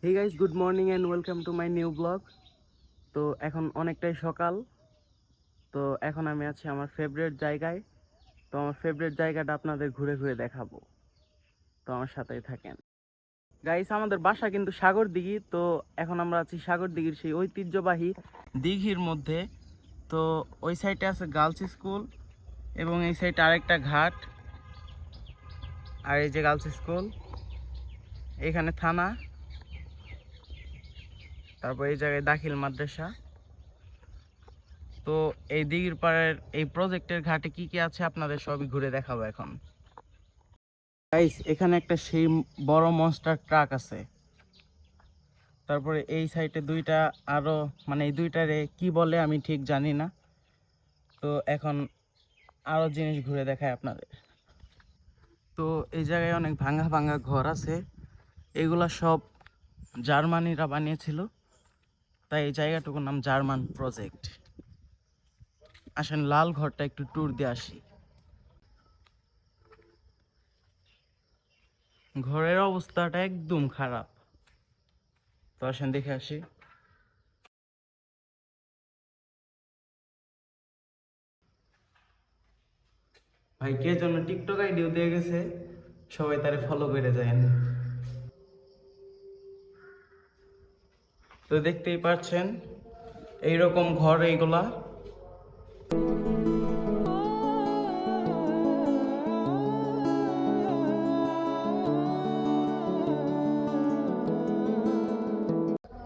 Hey guys, good morning and welcome to my new blog. তো এখন অনেকটাই সকাল। তো এখন আমি আছি আমার ফেভারিট জায়গায়। তো আমার ফেভারিট জায়গাটা আপনাদের ঘুরে ঘুরে দেখাবো। তো আমার সাথেই থাকেন গাইস। আমাদের বাসা কিন্তু সাগর দিঘি। তো এখন আমরা আছি সাগর দিঘির সেই ঐতিহ্যবাহী দিঘির মধ্যে। তো ওই সাইডে আছে গার্লস স্কুল এবং এই সাইডে আরেকটা ঘাট। আর এই যে গার্লস স্কুল, এখানে থানা, তারপর এই জায়গায় দাখিল মাদ্রাসা। তো এই দিঘির পাড়ের এই প্রজেক্টের ঘাটে কি কি আছে আপনাদের সবই ঘুরে দেখাবো এখন। গাইস, এখানে একটা সেই বড় মনস্টার ট্রাক আছে। তারপরে এই সাইডে দুইটা আরো, মানে এই দুইটারে কি বলে আমি ঠিক জানি না। তো এখন আরো জিনিস ঘুরে দেখায় আপনাদের। তো এই জায়গায় অনেক ভাঙা ভাঙা ঘর আছে। এগুলা সব জার্মানিরা বানিয়েছিল, তাই এই জায়গাটুকুর নাম জার্মান প্রজেক্ট। আসেন লাল ঘরটা একটু ট্যুর দিয়ে আসি। ঘরের অবস্থাটা একদম খারাপ। তো আসেন দেখে আসি। ভাই কে জন্য টিকটক আইডিও দিয়ে গেছে, সবাই তারে ফলো করে যায়। তো দেখতেই পাচ্ছেন এইরকম ঘর এইগুলা।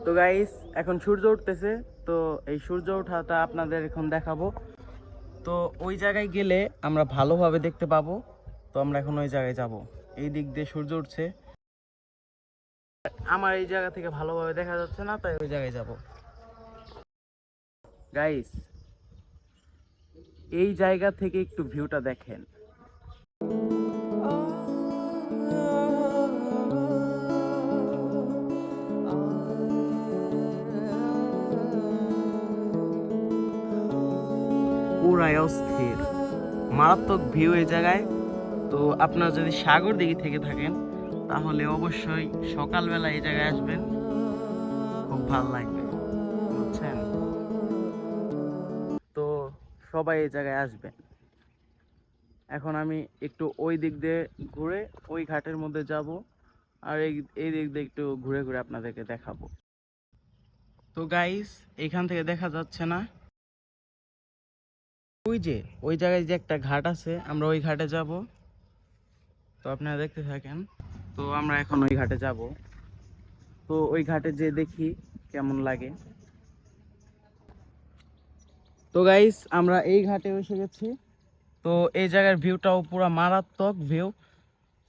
তো গাইস, এখন সূর্য উঠতেছে। তো এই সূর্য ওঠাটা আপনাদের এখন দেখাবো। তো ওই জায়গায় গেলে আমরা ভালোভাবে দেখতে পাবো। তো আমরা এখন ওই জায়গায় যাব। এই দিক দিয়ে সূর্য উঠছে, আমার এই জায়গা থেকে ভালোভাবে দেখা যাচ্ছে না, তাই ওই জায়গায় যাব। গাইস, এই জায়গা থেকে একটু ভিউটা দেখেন। পুরাই অস্থির, মারাত্মক ভিউ এই জায়গায়। তো আপনারা যদি সাগর দিঘি থেকে থাকেন তাহলে অবশ্যই সকালবেলা এই জায়গায় আসবেন, খুব ভালো লাগবে, বুঝছেন? তো সবাই এই জায়গায় আসবেন। এখন আমি একটু ওই দিক দিয়ে ঘুরে ওই ঘাটের মধ্যে যাব, আর এই দিক দিয়ে একটু ঘুরে ঘুরে আপনাদেরকে দেখাবো। তো গাইস, এখান থেকে দেখা যাচ্ছে না, ওই যে ওই জায়গায় যে একটা ঘাট আছে, আমরা ওই ঘাটে যাব। তো আপনারা দেখতে থাকেন। তো আমরা এখন ওই ঘাটে যাব। তো ওই ঘাটে যে দেখি কেমন লাগে। তো গাইস, আমরা এই ঘাটে এসে গেছি। তো এই জায়গার ভিউটাও পুরো মারাত্মক ভিউ।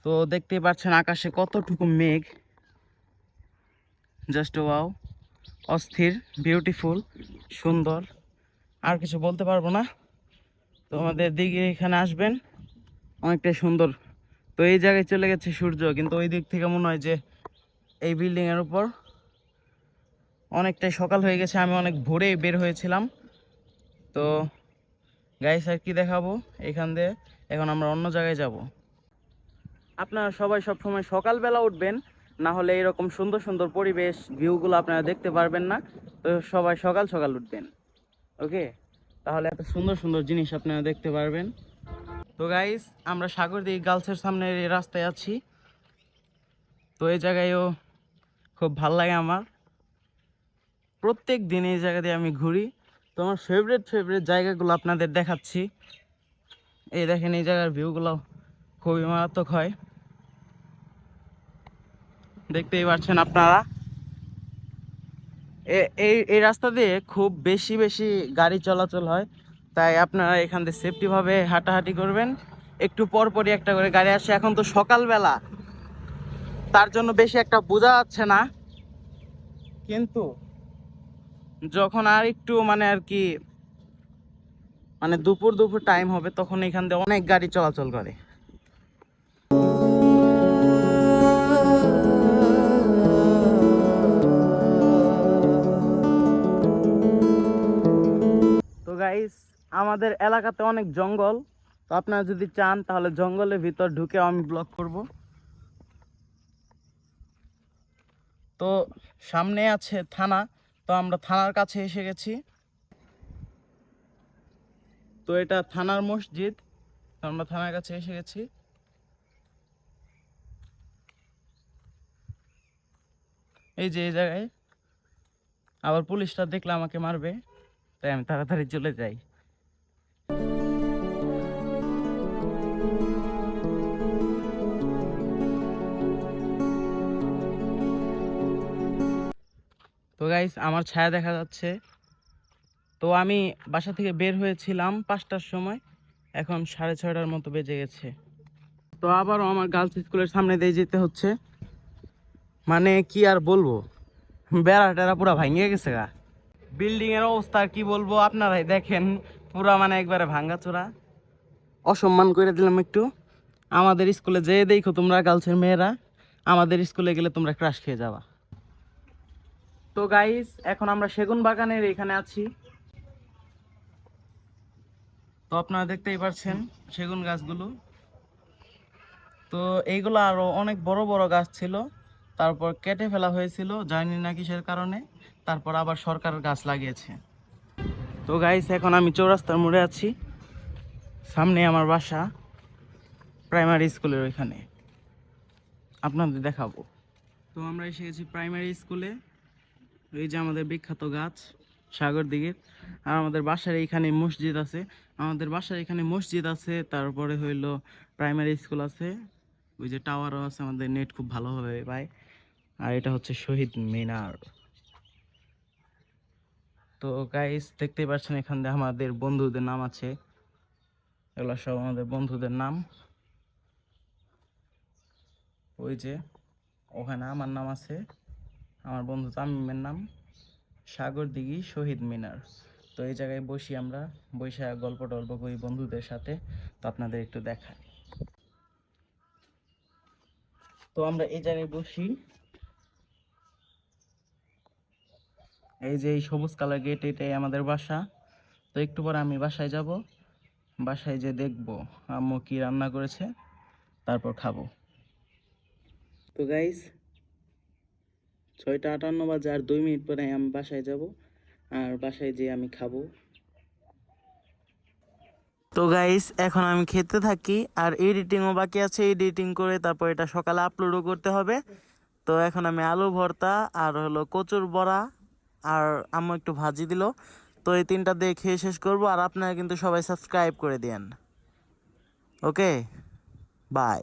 তো দেখতেই পাচ্ছেন আকাশে কতটুকু মেঘ, জাস্ট ওয়াও, অস্থির, বিউটিফুল, সুন্দর। আর কিছু বলতে পারবো না। তো আমাদের দিকে এখানে আসবেন, অনেকটাই সুন্দর। তো এই জায়গায় চলে গেছে সূর্য, কিন্তু ওই দিক থেকে মনে হয় যে এই বিল্ডিং এর উপর অনেকটাই সকাল হয়ে গেছে। আমি অনেক ভোরে বের হয়েছিলাম। তো গাইস, আর কি দেখাবো এখান দিয়ে। এখন আমরা অন্য জায়গায় যাব। আপনারা সবাই সবসময় সকালবেলা উঠবেন, না হলে এরকম সুন্দর সুন্দর পরিবেশ ভিউগুলো আপনারা দেখতে পারবেন না। তো সবাই সকাল সকাল উঠবেন, ওকে? তাহলে এত সুন্দর সুন্দর জিনিস আপনারা দেখতে পারবেন। তো গাইস, আমরা সাগরদিঘি গার্লসের সামনের এই রাস্তায় আছি। তো এই জায়গায়ও খুব ভাল লাগে আমার। প্রত্যেক দিন এই জায়গা দিয়ে আমি ঘুরি। তো আমার ফেভারিট ফেভারিট জায়গাগুলো আপনাদের দেখাচ্ছি। এই দেখেন, এই জায়গার ভিউগুলো খুবই মারাত্মক হয়, দেখতেই পাচ্ছেন আপনারা। এই এই রাস্তা দিয়ে খুব বেশি বেশি গাড়ি চলাচল হয়, তাই আপনারা এখান দিয়ে সেফটি ভাবে হাঁটাহাঁটি করবেন। একটু পর পরই একটা করে গাড়ি আসে। এখন তো সকালবেলা, তার জন্য বেশি একটা বোঝা যাচ্ছে না, কিন্তু যখন আর একটু মানে আর কি, মানে দুপুর দুপুর টাইম হবে, তখন এখান দিয়ে অনেক গাড়ি চলাচল করে। তো গাইস, আমাদের এলাকাতে অনেক জঙ্গল। তো আপনারা যদি চান তাহলে জঙ্গলের ভিতর ঢুকে আমি ব্লগ করব। তো সামনে আছে থানা, তো আমরা থানার কাছে এসে গেছি। তো এটা থানার মসজিদ, তো আমরা থানার কাছে এসে গেছি। এই যে এই জায়গায় আবার পুলিশটা দেখলে আমাকে মারবে, তাই আমি তাড়াতাড়ি চলে যাই। তো গাইস আমার ছায়া দেখা যাচ্ছে। তো আমি বাসা থেকে বের হয়েছিলাম 5টার সময়, এখন 6:30টার মতো বেজে গেছে। তো আবারও আমার গার্লস স্কুলের সামনে দিয়ে যেতে হচ্ছে। মানে কি আর বলবো, বেড়া টেরা পুরা ভাঙিয়ে গেছে গা। বিল্ডিং এর অবস্থা আর কি বলবো, আপনারাই দেখেন, পুরা মানে একবারে ভাঙ্গাচোরা। অসম্মান করে দিলাম একটু। আমাদের স্কুলে যেয়ে দেখো তোমরা, গার্লসের মেয়েরা আমাদের স্কুলে গেলে তোমরা ক্রাশ খেয়ে যাবা। তো গাইস এখন আমরা সেগুন বাগানের এখানে আছি। তো আপনারা দেখতেই পাচ্ছেন সেগুন গাছগুলো। তো এইগুলো আরো অনেক বড় বড় গাছ ছিল, তারপর কেটে ফেলা হয়েছিল জানি না কিসের কারণে, তারপর আবার সরকার গাছ লাগিয়েছে। তো গাইস এখন আমি চৌরাস্তার মোড়ে আছি, সামনে আমার বাসা, প্রাইমারি স্কুলের ওইখানে আপনাদের দেখাবো। তো আমরা এসে গেছি প্রাইমারি স্কুলে। এই যে আমাদের বিখ্যাত গাছ সাগর দিঘির। আর আমাদের বাসার এইখানে মসজিদ আছে, আমাদের বাসার এখানে মসজিদ আছে, তারপরে হইলো প্রাইমারি স্কুল আছে, ওই যে টাওয়ারও আছে, আমাদের নেট খুব ভালোভাবে পায়। আর এটা হচ্ছে শহীদ মিনার। তো গাইস দেখতেই পাচ্ছেন এখান দিয়ে আমাদের বন্ধুদের নাম আছে, এগুলো সব আমাদের বন্ধুদের নাম। ওই যে ওখানে আমার নাম আছে, আমার বন্ধু তামিমের নাম, সাগর দিঘি শহীদ মিনার। তো এই জায়গায় বসি আমরা, বসে গল্প টল্প করি বন্ধুদের সাথে। তো আপনাদের একটু দেখাই। তো আমরা এই জায়গায় বসি, এই যে এই সবুজ কালার গেট, এটাই আমাদের বাসা। তো একটু পরে আমি বাসায় যাব, বাসায় যে দেখবো আম্মু কি রান্না করেছে, তারপর খাবো। তো গাইস 6:58 বাজে, আর 2 মিনিট পরে আমি বাসায় যাব, আর বাসায় যেয়ে আমি খাবো। তো গাইস এখন আমি খেতে থাকি, আর এডিটিংও বাকি আছে, এডিটিং করে তারপর এটা সকালে আপলোডও করতে হবে। তো এখন আমি আলু ভর্তা আর হলো কচুর বড়া আর আম্মু একটু ভাজি দিল, তো এই 3টা দিয়ে খেয়ে শেষ করব। আর আপনারা কিন্তু সবাই সাবস্ক্রাইব করে দিয়েন। ওকে, বাই।